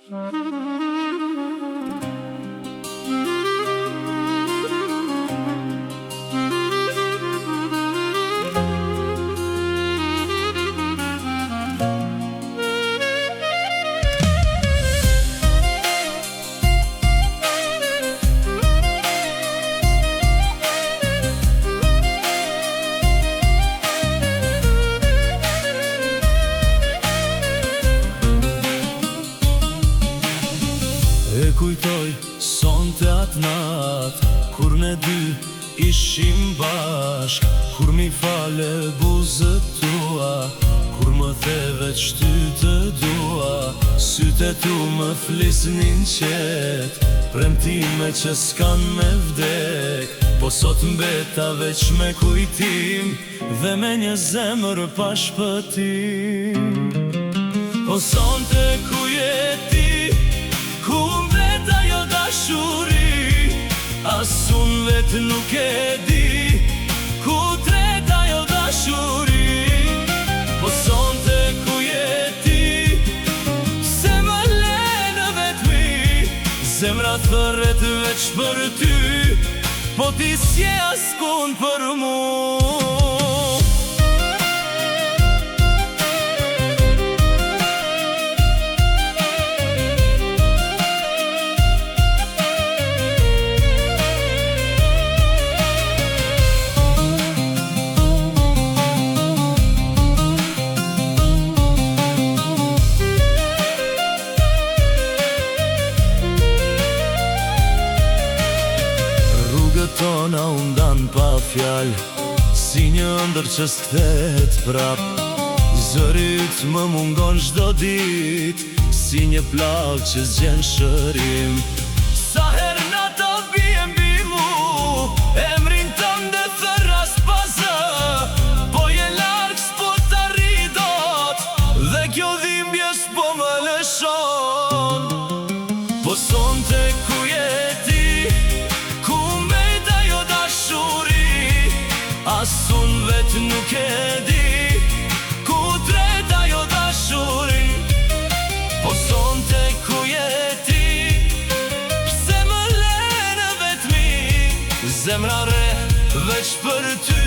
E kujtoj sonte atë natë, kur ne dy ishim bashk, kur mi fale buzët tua, kur më theve qty të dua. Sytë tu më flisnin qet, premtime që s'kan me vdek, po sot mbeta veç me kujtim, dhe me një zemër pa shpëtim. O sonte ku je ti, ku mbet ajo dashuri, as unë vetë nuk e di, ku tret ajo dashuri. Po sonte ku je ti, se më le në vetmi, zemra thërret veç për ty, po ti s'je askun për mu. Tona undan pa fjall, si një ëndër që s'kthehet prap. Zërit më mungon çdo dit, si një plag që zgjen shërim. Sa her nata bie mbi mu, emrin tëm dhe thërras pa zë, po je larg s'po t'arri dot, dhe kjo dhimbje s'po më lëshon. Po sonte ku je ti, as unë vetë nuk e di, ku tret ajo dashuri. Po sonte ku je ti, pse më le në vetmi, zemra re veç për ty.